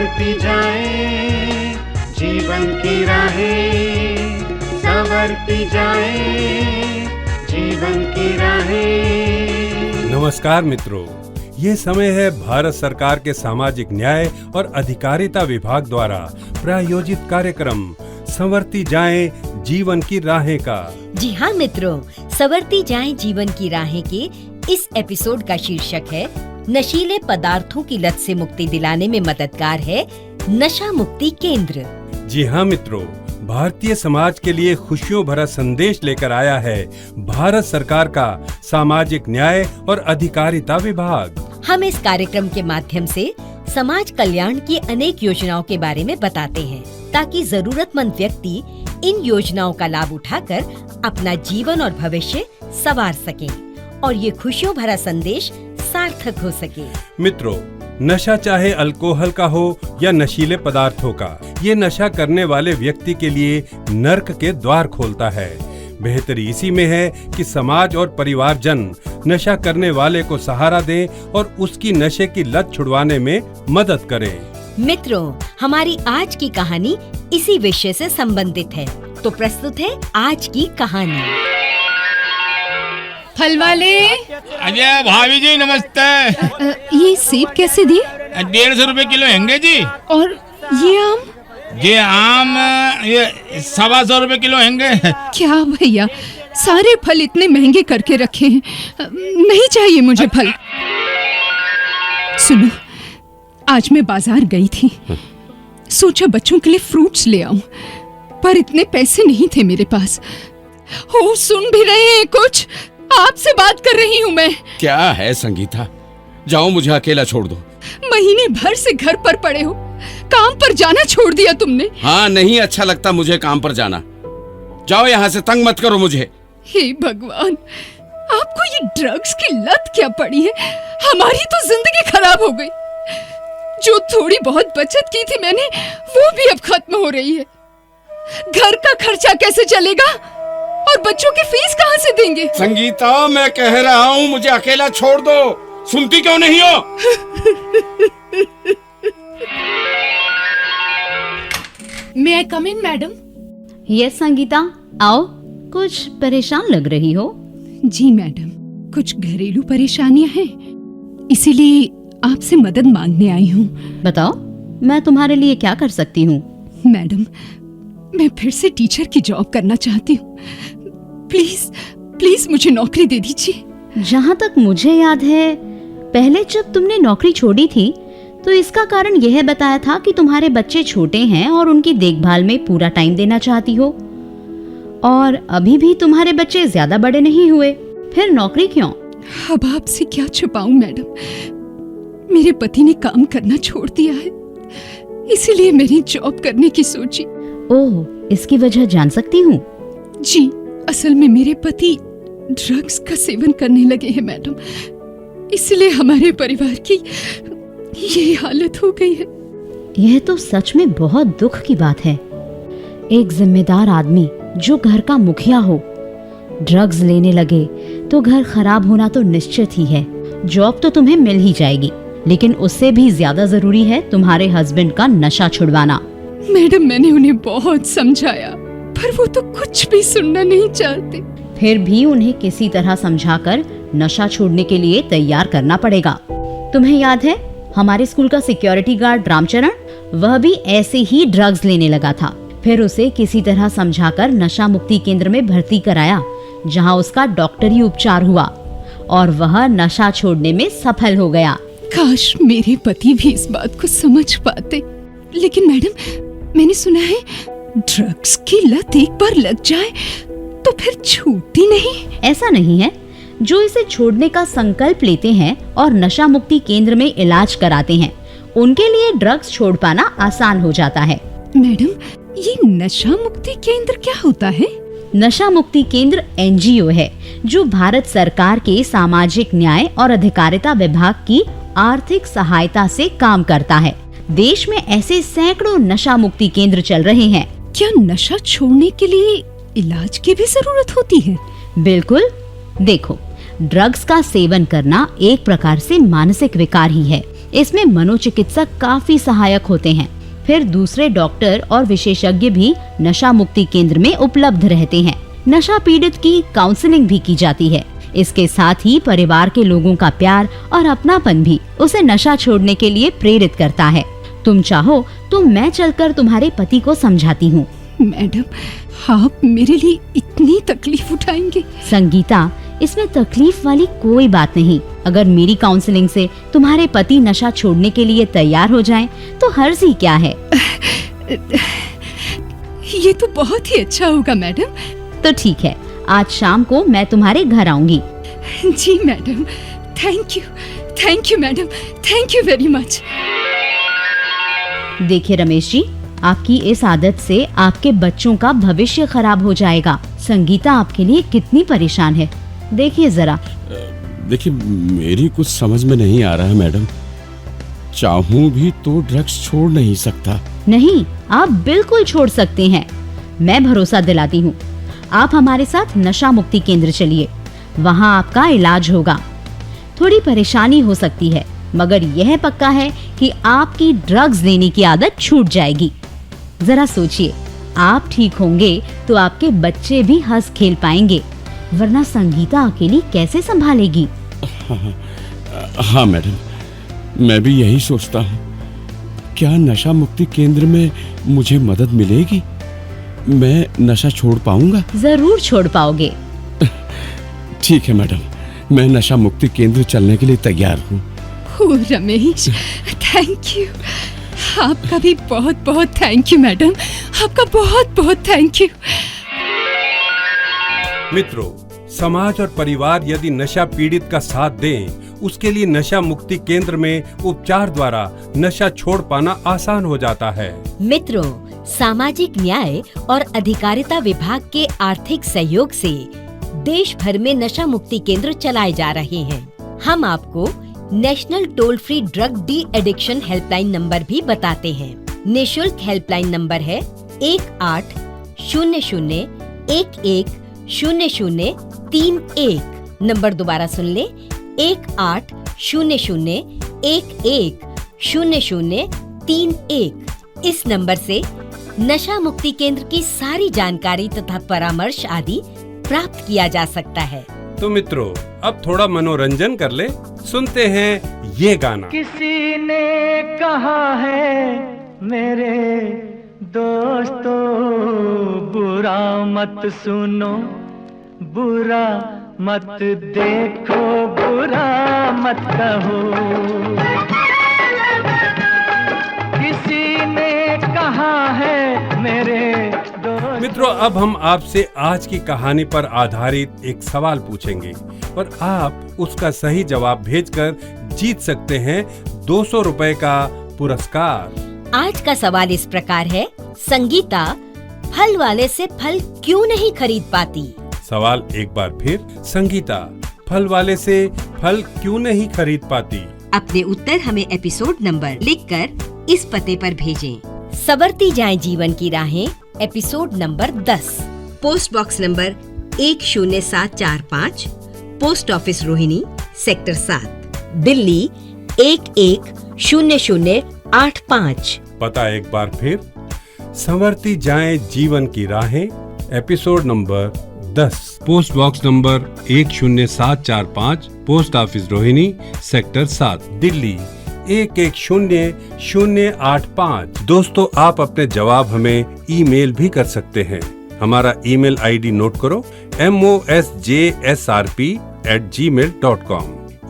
संवरती जाए जीवन की राहें, संवरती जाए जीवन की राहें। नमस्कार मित्रों, ये समय है भारत सरकार के सामाजिक न्याय और अधिकारिता विभाग द्वारा प्रायोजित कार्यक्रम संवरती जाएं जीवन की राहें का। जी हाँ मित्रों, संवरती जाएं जीवन की राहें के इस एपिसोड का शीर्षक है नशीले पदार्थों की लत से मुक्ति दिलाने में मददगार है नशा मुक्ति केंद्र। जी हाँ मित्रों, भारतीय समाज के लिए खुशियों भरा संदेश लेकर आया है भारत सरकार का सामाजिक न्याय और अधिकारिता विभाग। हम इस कार्यक्रम के माध्यम से समाज कल्याण की अनेक योजनाओं के बारे में बताते हैं ताकि जरूरतमंद व्यक्ति इन योजनाओं का लाभ उठाकर अपना जीवन और भविष्य संवार सकें और ये खुशियों भरा संदेश सार्थक हो सके। मित्रों, नशा चाहे अल्कोहल का हो या नशीले पदार्थों का, ये नशा करने वाले व्यक्ति के लिए नर्क के द्वार खोलता है। बेहतरी इसी में है कि समाज और परिवारजन नशा करने वाले को सहारा दें और उसकी नशे की लत छुड़वाने में मदद करें। मित्रों, हमारी आज की कहानी इसी विषय से संबंधित है, तो प्रस्तुत है आज की कहानी। फल वाले। अजय भाभी जी नमस्ते। ये सेब कैसे दिए? 150 रुपए किलो हैंगे जी। और ये आम? ये आम ये 125 रुपए किलो हैंगे। क्या भैया, सारे फल इतने महंगे करके रखे हैं। नहीं चाहिए मुझे फल। सुनो, आज मैं बाजार गई थी, सोचा बच्चों के लिए फ्रूट्स ले आऊं, पर इतने पैसे नहीं थे मेरे पास। हो, सुन भी रहे हैं कुछ? आपसे बात कर रही हूँ मैं। क्या है संगीता, जाओ मुझे अकेला छोड़ दो। महीने भर से घर पर पड़े हो, काम पर जाना छोड़ दिया तुमने। हाँ, नहीं अच्छा लगता मुझे काम पर जाना। जाओ यहाँ से, तंग मत करो मुझे। हे भगवान, आपको ये ड्रग्स की लत क्या पड़ी है? हमारी तो जिंदगी खराब हो गई। जो थोड़ी बहुत बचत की थी मैंने, वो भी अब खत्म हो रही है। घर का खर्चा कैसे चलेगा और बच्चों की फीस कहाँ से देंगे? संगीता, मैं कह रहा हूँ मुझे अकेला छोड़ दो, सुनती क्यों नहीं हो? May I come in, madam? Yes Sangeeta, आओ। कुछ परेशान लग रही हो? जी मैडम, कुछ घरेलू परेशानियां हैं, इसीलिए आपसे मदद मांगने आई हूँ। बताओ, मैं तुम्हारे लिए क्या कर सकती हूँ? मैडम, मैं फिर से टीचर की जॉब करना चाहती हूँ। प्लीज प्लीज मुझे नौकरी दे दीजिए। जहाँ तक मुझे याद है, पहले जब तुमने नौकरी छोड़ी थी तो इसका कारण यह बताया था कि तुम्हारे बच्चे छोटे हैं और उनकी देखभाल में पूरा टाइम देना चाहती हो, और अभी भी तुम्हारे बच्चे ज्यादा बड़े नहीं हुए, फिर नौकरी क्यों? अब आपसे क्या छुपाऊं मैडम, मेरे पति ने काम करना छोड़ दिया है, इसीलिए मैंने जॉब करने की सोची। ओह, इसकी वजह जान सकती हूँ? जी, असल में मेरे पति ड्रग्स का सेवन करने लगे हैं मैडम, इसलिए हमारे परिवार की ये हालत हो गई है। यह तो सच में बहुत दुख की बात है। एक जिम्मेदार आदमी जो घर का मुखिया हो, ड्रग्स लेने लगे तो घर खराब होना तो निश्चित ही है। जॉब तो तुम्हें मिल ही जाएगी, लेकिन उससे भी ज्यादा जरूरी है तुम्हारे हस्बैंड का नशा छुड़वाना। मैडम, मैंने उन्हें बहुत समझाया, पर वो तो कुछ भी सुनना नहीं चाहते। फिर भी उन्हें किसी तरह समझाकर नशा छोड़ने के लिए तैयार करना पड़ेगा। तुम्हें याद है हमारे स्कूल का सिक्योरिटी गार्ड रामचरण, वह भी ऐसे ही ड्रग्स लेने लगा था। फिर उसे किसी तरह समझाकर नशा मुक्ति केंद्र में भर्ती कराया, जहां उसका डॉक्टरी उपचार हुआ और वह नशा छोड़ने में सफल हो गया। काश मेरे पति भी इस बात को समझ पाते। लेकिन मैडम, मैंने सुना है ड्रग्स की लत एक बार लग जाए तो फिर छूटती नहीं। ऐसा नहीं है। जो इसे छोड़ने का संकल्प लेते हैं और नशा मुक्ति केंद्र में इलाज कराते हैं, उनके लिए ड्रग्स छोड़ पाना आसान हो जाता है। मैडम, ये नशा मुक्ति केंद्र क्या होता है? नशा मुक्ति केंद्र एनजीओ है जो भारत सरकार के सामाजिक न्याय और अधिकारिता विभाग की आर्थिक सहायता से काम करता है। देश में ऐसे सैकड़ों नशा मुक्ति केंद्र चल रहे हैं। क्या नशा छोड़ने के लिए इलाज की भी जरूरत होती है? बिल्कुल। देखो, ड्रग्स का सेवन करना एक प्रकार से मानसिक विकार ही है। इसमें मनोचिकित्सक काफी सहायक होते हैं। फिर दूसरे डॉक्टर और विशेषज्ञ भी नशा मुक्ति केंद्र में उपलब्ध रहते हैं। नशा पीड़ित की काउंसलिंग भी की जाती है। इसके साथ ही परिवार के लोगों का प्यार और अपनापन भी उसे नशा छोड़ने के लिए प्रेरित करता है। तुम चाहो तो मैं चलकर तुम्हारे पति को समझाती हूँ। मैडम, आप मेरे लिए इतनी तकलीफ उठाएंगे? संगीता, इसमें तकलीफ वाली कोई बात नहीं। अगर मेरी काउंसलिंग से तुम्हारे पति नशा छोड़ने के लिए तैयार हो जाएं, तो हर्ज ही क्या है। ये तो बहुत ही अच्छा होगा मैडम। तो ठीक है, आज शाम को मैं तुम्हारे घर आऊंगी। जी madam, thank you madam, thank you very much. देखिए रमेश जी, आपकी इस आदत से आपके बच्चों का भविष्य खराब हो जाएगा। संगीता आपके लिए कितनी परेशान है, देखिए जरा। देखिए, मेरी कुछ समझ में नहीं आ रहा है मैडम। चाहूं भी तो ड्रग्स छोड़ नहीं सकता। नहीं, आप बिल्कुल छोड़ सकते हैं। मैं भरोसा दिलाती हूँ। आप हमारे साथ नशा मुक्ति केंद्र चलिए, वहाँ आपका इलाज होगा। थोड़ी परेशानी हो सकती है, मगर यह पक्का है कि आपकी ड्रग्स लेने की आदत छूट जाएगी। जरा सोचिए, आप ठीक होंगे तो आपके बच्चे भी हंस खेल पाएंगे, वरना संगीता अकेली कैसे संभालेगी। हाँ मैडम, मैं भी यही सोचता हूँ। क्या नशा मुक्ति केंद्र में मुझे मदद मिलेगी? मैं नशा छोड़ पाऊंगा? जरूर छोड़ पाओगे। ठीक है मैडम, मैं नशा मुक्ति केंद्र चलने के लिए तैयार हूँ। Ramesh, thank you. आपका भी बहुत बहुत थैंक यू मैडम, आपका बहुत बहुत थैंक यू। मित्रों, समाज और परिवार यदि नशा पीड़ित का साथ दें, उसके लिए नशा मुक्ति केंद्र में उपचार द्वारा नशा छोड़ पाना आसान हो जाता है। मित्रों, सामाजिक न्याय और अधिकारिता विभाग के आर्थिक सहयोग से देश भर में नशा मुक्ति केंद्र चलाए जा रहे हैं। हम आपको national toll free drug de addiction helpline number भी बताते हैं। निःशुल्क हेल्पलाइन नंबर है 1800-110031। नंबर दोबारा सुन ले, 1800-110031। इस नंबर से नशा मुक्ति केंद्र की सारी जानकारी तथा परामर्श आदि प्राप्त किया जा सकता है। तो मित्रों, अब थोड़ा मनोरंजन कर ले, सुनते हैं ये गाना। किसी ने कहा है मेरे दोस्तों, बुरा मत सुनो, बुरा मत देखो, बुरा मत कहो। किसी ने कहा है मेरे दोस्तों। मित्रों, अब हम आपसे आज की कहानी पर आधारित एक सवाल पूछेंगे और आप उसका सही जवाब भेजकर जीत सकते हैं 200 रुपए का पुरस्कार। आज का सवाल इस प्रकार है, संगीता फल वाले से फल क्यों नहीं खरीद पाती? सवाल एक बार फिर, संगीता फल वाले से फल क्यों नहीं खरीद पाती? अपने उत्तर हमें एपिसोड नंबर लिखकर इस पते पर भेजें। संवरती जाएं जीवन की राहें, episode number 10, post box number 10745, post office Rohini, sector 7, Delhi 110085। पता एक बार फिर, संवरती जाएं जीवन की राहें, episode number 10, post box number 10745, post office Rohini, sector 7, Delhi 110085। दोस्तों, आप अपने जवाब हमें ईमेल भी कर सकते हैं। हमारा ईमेल आईडी नोट करो, mosjsrp@gmail.com।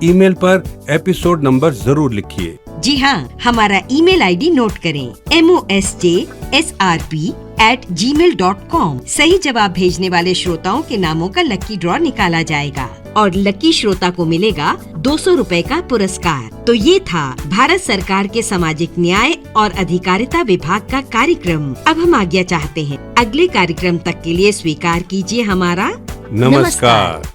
ईमेल पर एपिसोड नंबर जरूर लिखिए। जी हाँ, हमारा ईमेल आईडी नोट करें, mosjsrp@gmail.com। सही जवाब भेजने वाले श्रोताओं के नामों का लकी ड्रॉ निकाला जाएगा और लकी श्रोता को मिलेगा 200 रुपए का पुरस्कार। तो ये था भारत सरकार के सामाजिक न्याय और अधिकारिता विभाग का कार्यक्रम। अब हम आज्ञा चाहते हैं। अगले कार्यक्रम तक के लिए स्वीकार कीजिए हमारा नमस्कार।